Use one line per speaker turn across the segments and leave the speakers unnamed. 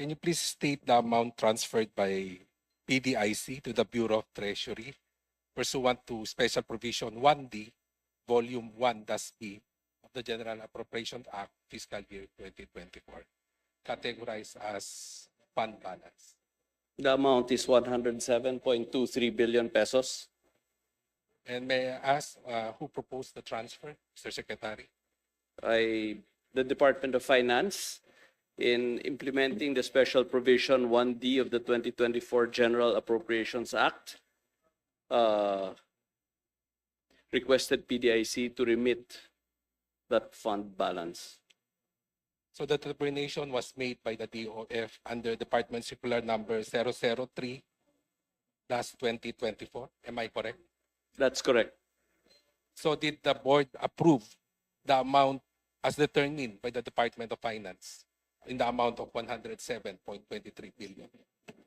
Can you please state the amount transferred by PDIC to the Bureau of Treasury pursuant to Special Provision 1D, Volume 1-B of the General Appropriations Act, Fiscal Year 2024, categorized as fund balance?
The amount is 107.23 billion pesos.
And may I ask who proposed the transfer, Mr. Secretary?
The Department of Finance, in implementing the Special Provision 1D of the 2024 General Appropriations Act, requested PDIC to remit that fund balance.
So the determination was made by the DOF under Department Circular Number 003/2024. Am I correct?
That's correct.
So did the board approve the amount as determined by the Department of Finance in the amount of 107.23 billion?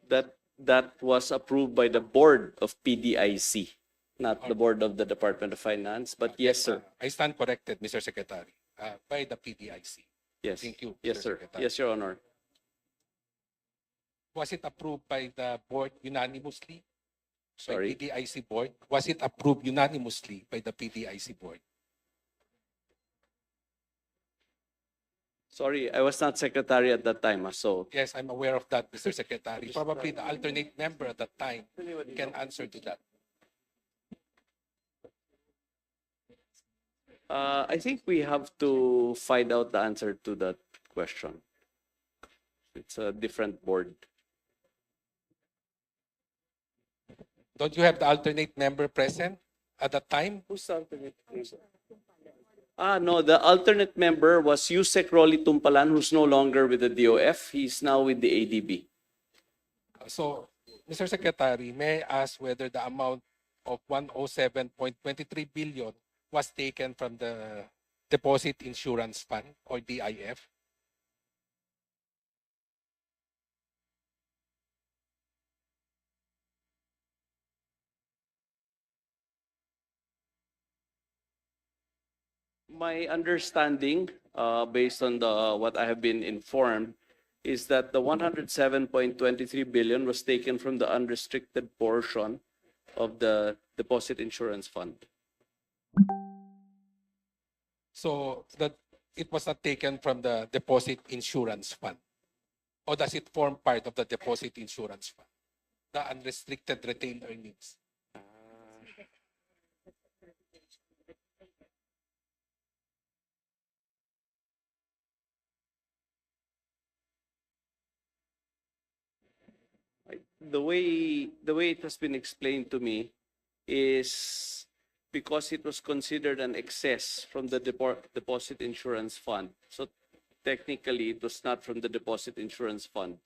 That was approved by the board of PDIC, not the board of the Department of Finance. But yes, sir.
I stand corrected, Mr. Secretary, by the PDIC.
Yes.
Thank you,
Yes,
Mr.
sir.
Secretary.
Yes, Your Honor.
Was it approved by the board unanimously?
Sorry.
By PDIC board? Was it approved unanimously by the PDIC board?
Sorry, I was not secretary at that time. So
Yes, I'm aware of that, Mr. Secretary. Probably the alternate member at that time can answer to that.
I think we have to find out the answer to that question. It's a different board.
Don't you have the alternate member present at that time?
Who's the alternate? No, the alternate member was Yusek Rolly Tumpalan, who's no longer with the DOF. He's now with the ADB.
So, Mr. Secretary, may I ask whether the amount of 107.23 billion was taken from the Deposit Insurance Fund or DIF?
My understanding, based on what I have been informed, is that the 107.23 billion was taken from the unrestricted portion of the Deposit Insurance Fund.
So that it was not taken from the Deposit Insurance Fund? Or does it form part of the Deposit Insurance Fund? The unrestricted retained earnings?
The way it has been explained to me is because it was considered an excess from the Deposit Insurance Fund. So technically, it was not from the Deposit Insurance Fund.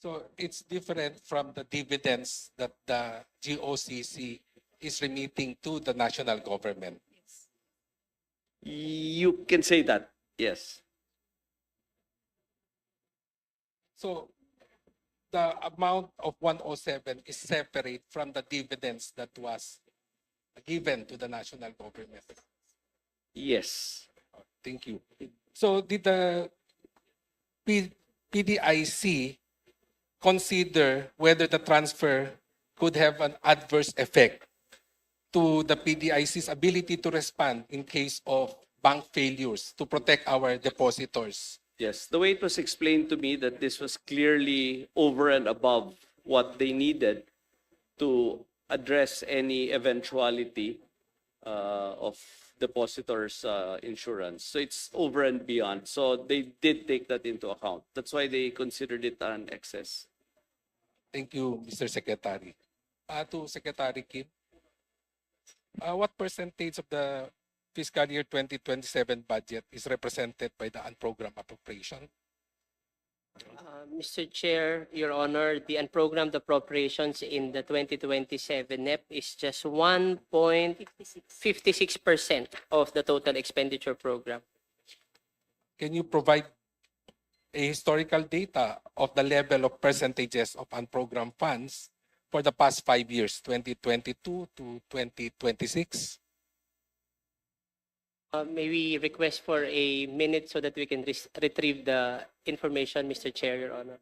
So it's different from the dividends that the GOCC is remitting to the national government.
You can say that, yes.
So the amount of 107 is separate from the dividends that was given to the national government.
Yes.
Thank you. So did the PDIC consider whether the transfer could have an adverse effect to the PDIC's ability to respond in case of bank failures to protect our depositors?
Yes, the way it was explained to me that this was clearly over and above what they needed to address any eventuality of depositors' insurance. So it's over and beyond. So they did take that into account. That's why they considered it an excess.
Thank you, Mr. Secretary. To Secretary Kim, what percentage of the fiscal year 2027 budget is represented by the unprogrammed appropriation?
Mr. Chair, Your Honor, the unprogrammed appropriations in the 2027 NEP is just 1.56% of the total expenditure program.
Can you provide a historical data of the level of percentages of unprogrammed funds for the past 5 years, 2022 to 2026?
May we request for a minute so that we can retrieve the information, Mr. Chair, Your Honor.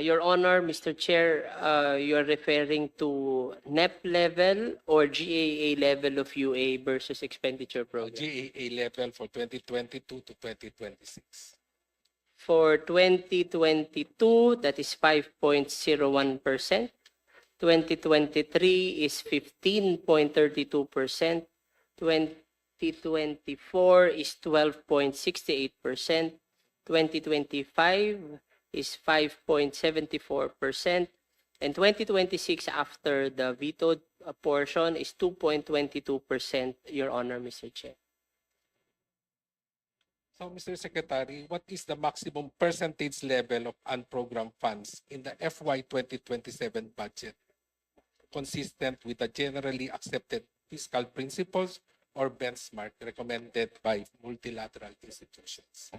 Your Honor, Mr. Chair, you're referring to NEP level or GAA level of UA versus expenditure program?
GAA level for 2022 to 2026.
For 2022, that is 5.01%. 2023 is 15.32%. 2024 is 12.68%. 2025 is 5.74%. And 2026, after the vetoed portion, is 2.22%, Your Honor, Mr. Chair.
So, Mr. Secretary, what is the maximum percentage level of unprogrammed funds in the FY 2027 budget, consistent with the generally accepted fiscal principles or benchmark recommended by multilateral institutions?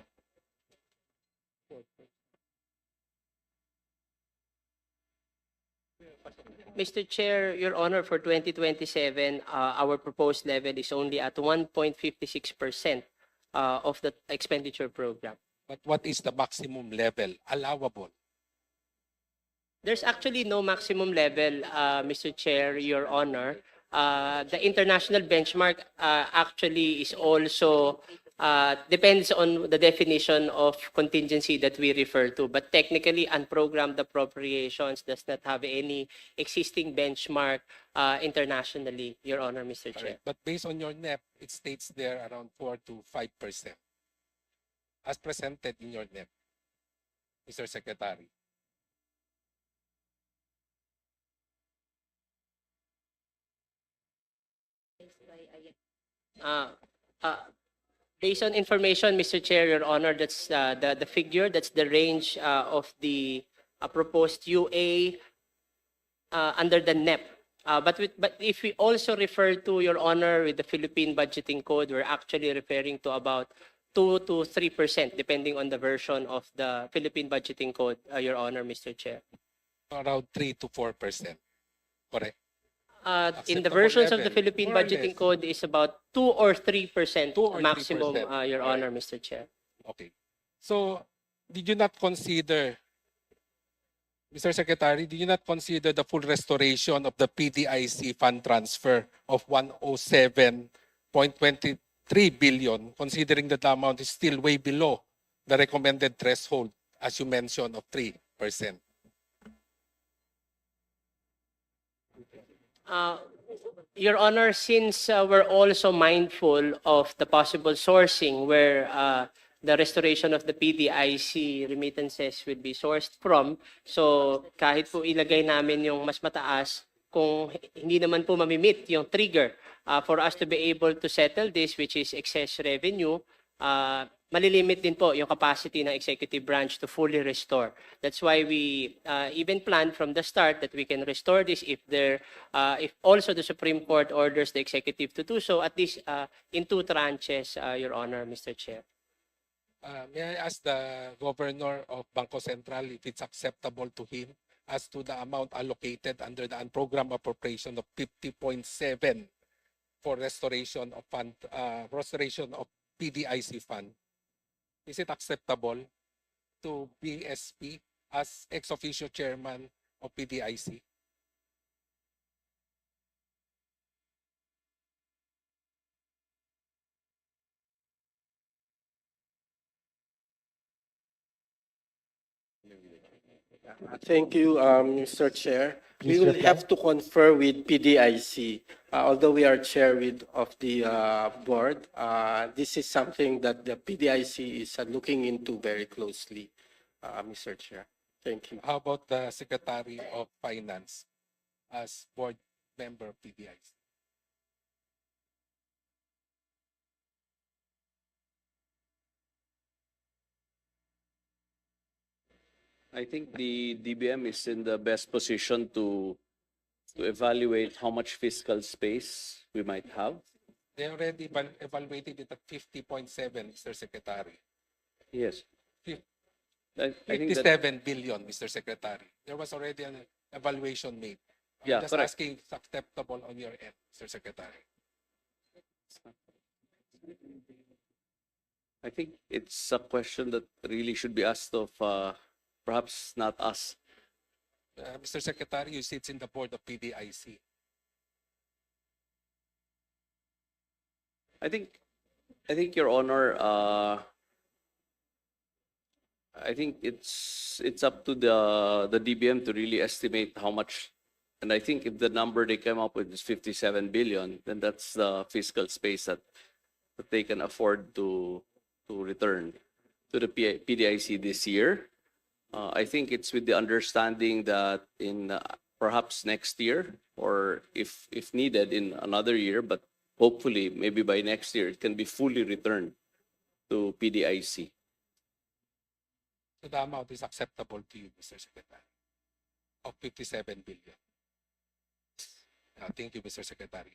Mr. Chair, Your Honor, for 2027, our proposed level is only at 1.56% of the expenditure program.
But what is the maximum level allowable?
There's actually no maximum level, Mr. Chair, Your Honor. The international benchmark actually is also depends on the definition of contingency that we refer to. But technically, unprogrammed appropriations does not have any existing benchmark internationally, Your Honor, Mr. Chair.
Correct. But based on your NEP, it states there around 4 to 5% as presented in your NEP, Mr. Secretary.
Uh, uh, Based on information, Mr. Chair, Your Honor, that's the figure, that's the range of the proposed UA under the NEP. But if we also refer to, Your Honor, with the Philippine Budgeting Code, we're actually referring to about 2 to 3%, depending on the version of the Philippine Budgeting Code, Your Honor, Mr. Chair.
Around 3 to 4%. Correct.
In the
Acceptable
versions of the
level,
Philippine
more or
Budgeting
less.
Code is about 2 or 3%
2 or
maximum,
3%.
Your
Correct.
Honor, Mr. Chair.
Okay. So, did you not consider, Mr. Secretary, did you not consider the full restoration of the PDIC fund transfer of 107.23 billion, considering that the amount is still way below the recommended threshold, as you mentioned, of 3%?
Your Honor, since we're also mindful of the possible sourcing where the restoration of the PDIC remittances will be sourced from, so kahit po ilagay namin yung mas mataas, kung hindi naman po mamimit yung trigger for us to be able to settle this, which is excess revenue, malilimit din po yung capacity ng executive branch to fully restore. That's why we even planned from the start that we can restore this if also the Supreme Court orders the executive to do so, at least in 2 tranches, Your Honor, Mr. Chair.
May I ask the governor of Bangko Sentral if it's acceptable to him as to the amount allocated under the unprogrammed appropriation of 50.7 for restoration of PDIC fund? Is it acceptable to BSP as ex officio chairman of PDIC?
Thank you, Mr. Chair. We
Please
will
reply.
have to confer with PDIC. Although we are chair of the board, this is something that the PDIC is looking into very closely, Mr. Chair. Thank you.
How about the Secretary of Finance as board member of PDIC?
I think the DBM is in the best position to evaluate how much fiscal space we might have.
They already evaluated it at 50.7, Mr. Secretary.
Yes.
Fif-
I think that,
57 billion, Mr. Secretary. There was already an evaluation made. I'm
Yeah,
just
correct.
asking if it's acceptable on your end, Mr. Secretary.
I think it's a question that really should be asked of perhaps not us.
Mr. Secretary, you sit in the board of PDIC.
I think, Your Honor, I think it's up to the DBM to really estimate how much. And I think if the number they came up with is 57 billion, then that's the fiscal space that they can afford to return to the PDIC this year. I think it's with the understanding that in perhaps next year, or if needed in another year, but hopefully maybe by next year it can be fully returned to PDIC.
So the amount is acceptable to you, Mr. Secretary, of 57 billion. Thank you, Mr. Secretary.